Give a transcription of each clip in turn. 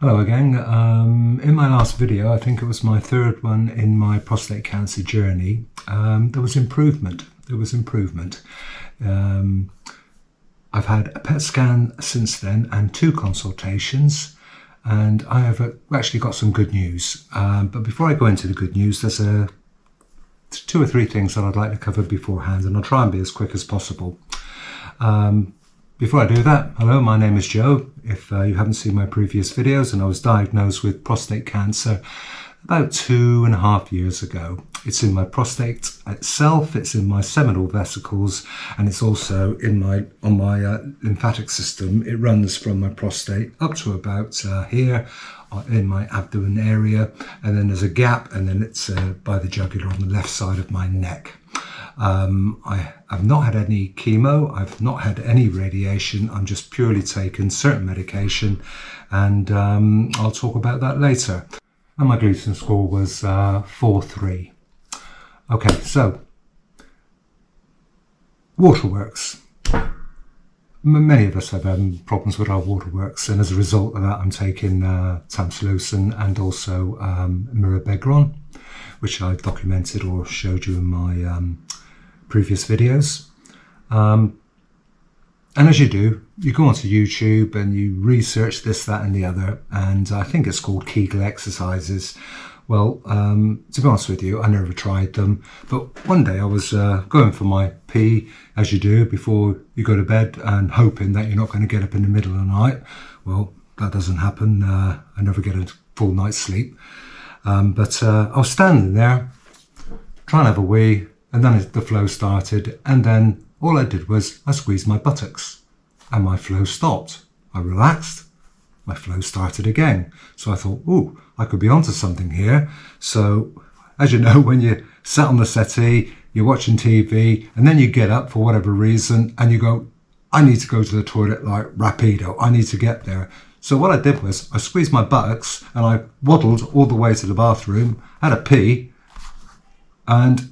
Hello again. In my last video, I think it was my third one in my prostate cancer journey, there was improvement. I've had a PET scan since then and 2 consultations, and I have actually got some good news. But before I go into the good news, there's 2 or 3 things that I'd like to cover beforehand, and I'll try and be as quick as possible. Before I do that, hello, my name is Joe. If you haven't seen my previous videos, and I was diagnosed with prostate cancer about 2.5 years ago. It's in my prostate itself, it's in my seminal vesicles, and it's also on my lymphatic system. It runs from my prostate up to about here in my abdomen area, and then there's a gap, and then it's by the jugular on the left side of my neck. I've not had any chemo, I've not had any radiation, I'm just purely taking certain medication, and I'll talk about that later. And my gluten score was 4.3. Okay, so waterworks. Many of us have problems with our waterworks, and as a result of that I'm taking Tamsulosin and also Mirabegron, which I've documented or showed you in my previous videos. And as you do, you go onto YouTube and you research this, that and the other, and I think it's called Kegel exercises. Well, to be honest with you, I never tried them, but one day I was going for my pee, as you do before you go to bed, and hoping that you're not going to get up in the middle of the night. Well, that doesn't happen. I never get a full night's sleep. But I was standing there trying to have a wee, and then the flow started, and then all I did was I squeezed my buttocks and my flow stopped. I relaxed, my flow started again. So I thought, ooh, I could be onto something here. So as you know, when you sat on the settee, you're watching TV, and then you get up for whatever reason and you go, I need to go to the toilet like rapido, I need to get there. So what I did was I squeezed my buttocks and I waddled all the way to the bathroom, had a pee, and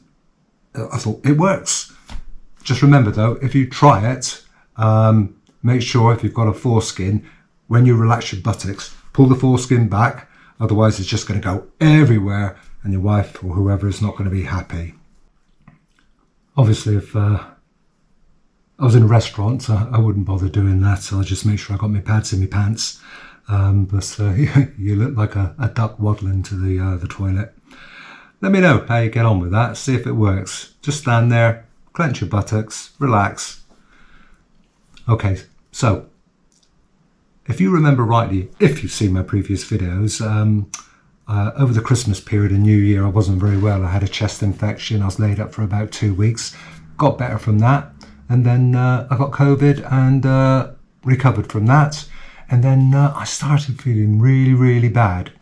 I thought it works. Just remember though, if you try it, make sure if you've got a foreskin, when you relax your buttocks, pull the foreskin back, otherwise it's just going to go everywhere and your wife or whoever is not going to be happy. Obviously, if I was in a restaurant, I wouldn't bother doing that, so I'll just make sure I got my pads in my pants. But you look like a duck waddling to the toilet. Let me know how you get on with that, see if it works. Just stand there, clench your buttocks, relax. Okay, so if you remember rightly, if you've seen my previous videos, over the Christmas period and New Year I wasn't very well. I had a chest infection, I was laid up for about 2 weeks, got better from that, and then I got COVID and recovered from that, and then I started feeling really, really bad.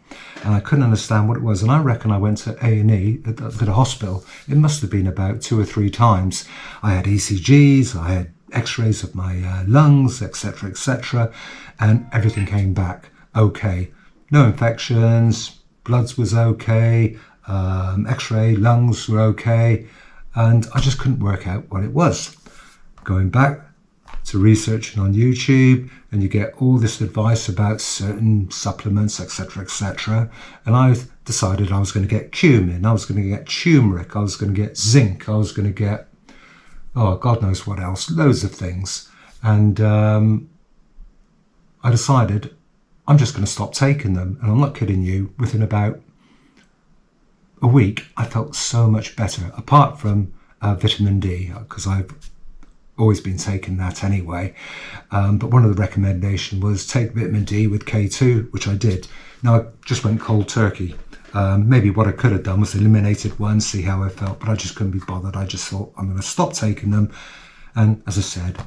And I couldn't understand what it was, and I reckon I went to A&E at the hospital. It must have been about 2 or 3 times. I had ECGs, I had x-rays of my lungs, etc., and everything came back okay. No infections, bloods was okay, x-ray, lungs were okay, and I just couldn't work out what it was. Going back to researching on YouTube, and you get all this advice about certain supplements, etc., and I decided I was going to get cumin, I was going to get turmeric, I was going to get zinc, I was going to get, oh, God knows what else, loads of things. And I decided I'm just going to stop taking them, and I'm not kidding you, within about a week I felt so much better, apart from vitamin D, because I've always been taking that anyway, but one of the recommendations was take vitamin D with K2, which I did. Now I just went cold turkey. Maybe what I could have done was eliminated one, see how I felt, but I just couldn't be bothered. I just thought I'm going to stop taking them, and as I said,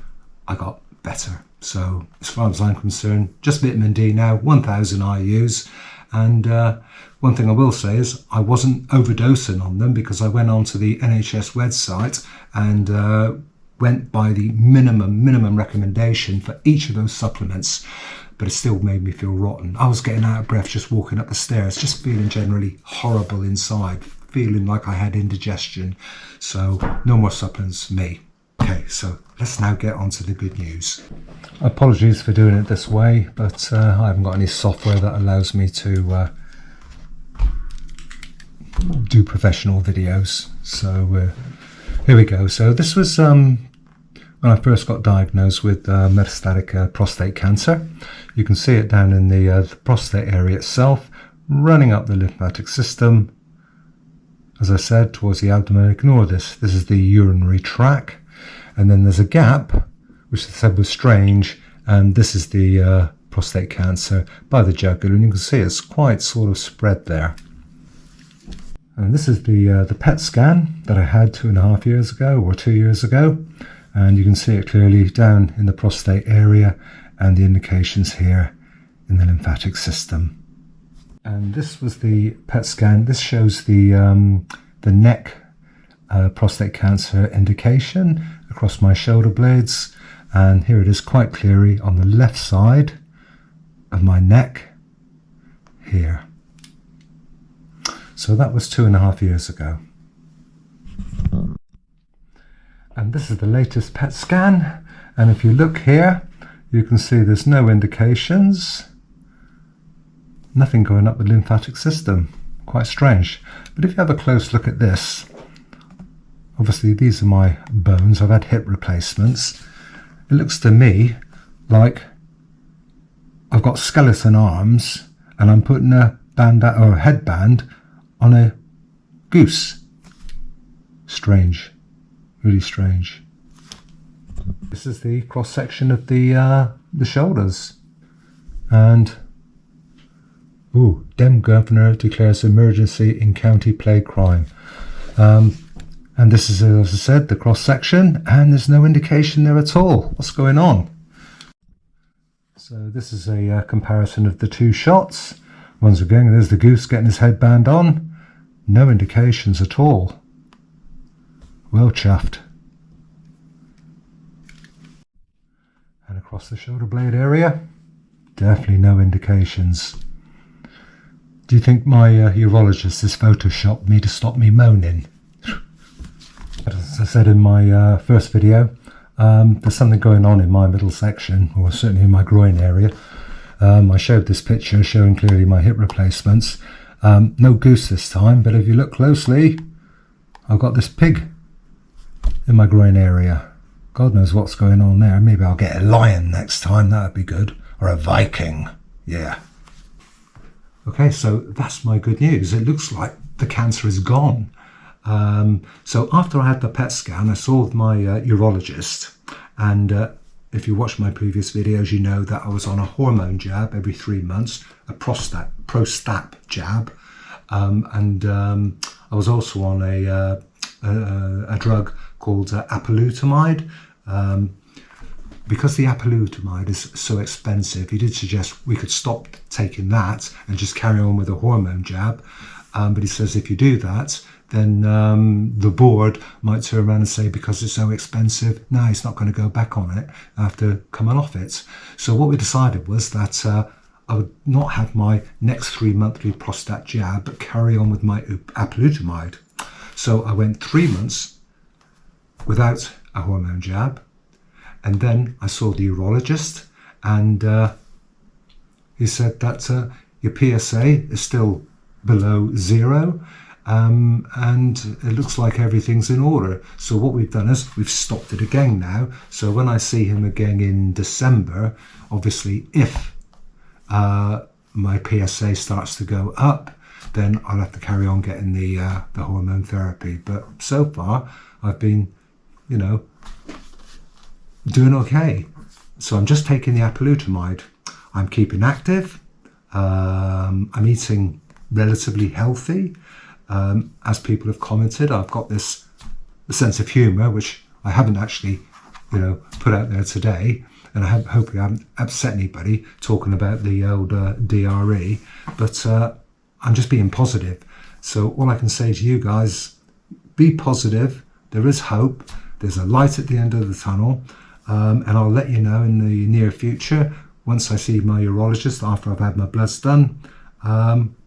I got better. So as far as I'm concerned, just vitamin D now, 1000 IUs, and one thing I will say is I wasn't overdosing on them, because I went onto the NHS website and went by the minimum recommendation for each of those supplements, but it still made me feel rotten. I was getting out of breath just walking up the stairs, just feeling generally horrible inside, feeling like I had indigestion. So no more supplements for me. Okay, so let's now get on to the good news. Apologies for doing it this way, but I haven't got any software that allows me to do professional videos. So here we go. So this was when I first got diagnosed with metastatic prostate cancer. You can see it down in the prostate area itself, running up the lymphatic system. As I said, towards the abdomen. Ignore this. This is the urinary tract. And then there's a gap, which I said was strange. And this is the prostate cancer by the jugular. And you can see it's quite sort of spread there. And this is the PET scan that I had 2.5 years ago or 2 years ago. And you can see it clearly down in the prostate area and the indications here in the lymphatic system. And this was the PET scan. This shows the neck prostate cancer indication across my shoulder blades. And here it is quite clearly on the left side of my neck here. So that was 2.5 years ago. And this is the latest PET scan. And if you look here, you can see there's no indications. Nothing going up the lymphatic system. Quite strange. But if you have a close look at this, obviously these are my bones. I've had hip replacements. It looks to me like I've got skeleton arms and I'm putting a bandana or a headband on a goose. Strange. Really strange. This is the cross section of the shoulders. And Dem Governor declares emergency in county plague crime. And this is, as I said, the cross section, and there's no indication there at all. What's going on? So this is a comparison of the two shots. Once again, there's the goose getting his headband on. No indications at all. Well chuffed. And across the shoulder blade area, definitely no indications. Do you think my urologist has photoshopped me to stop me moaning? As I said in my first video, there's something going on in my middle section, or certainly in my groin area. I showed this picture showing clearly my hip replacements. No goose this time, but if you look closely, I've got this pig in my groin area. God knows what's going on there. Maybe I'll get a lion next time. That would be good. Or a Viking. Yeah. Okay, so that's my good news. It looks like the cancer is gone. So after I had the PET scan, I saw my urologist. And if you watched my previous videos, you know that I was on a hormone jab every 3 months, a Prostate jab. I was also on a drug called apalutamide. Because the apalutamide is so expensive, he did suggest we could stop taking that and just carry on with a hormone jab. But he says if you do that, then the board might turn around and say because it's so expensive, no, he's not going to go back on it after coming off it. So what we decided was that I would not have my next 3 monthly prostate jab, but carry on with my apalutamide. So I went 3 months without a hormone jab. And then I saw the urologist, and he said that your PSA is still below 0, and it looks like everything's in order. So what we've done is we've stopped it again now. So when I see him again in December, obviously if my PSA starts to go up, then I'll have to carry on getting the hormone therapy. But so far I've been, doing okay. So I'm just taking the apalutamide. I'm keeping active. I'm eating relatively healthy. As people have commented, I've got this sense of humour, which I haven't actually, put out there today. And hopefully I haven't upset anybody talking about the old DRE. But I'm just being positive. So all I can say to you guys, be positive. There is hope. There's a light at the end of the tunnel. And I'll let you know in the near future, once I see my urologist after I've had my bloods done,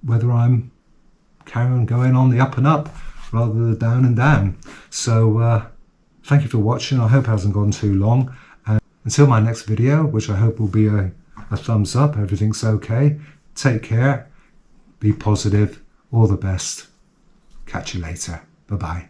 whether I'm carrying on going on the up and up rather than the down and down. So Thank you for watching. I hope it hasn't gone too long. And until my next video, which I hope will be a thumbs up, everything's okay. Take care. Be positive. All the best. Catch you later. Bye-bye.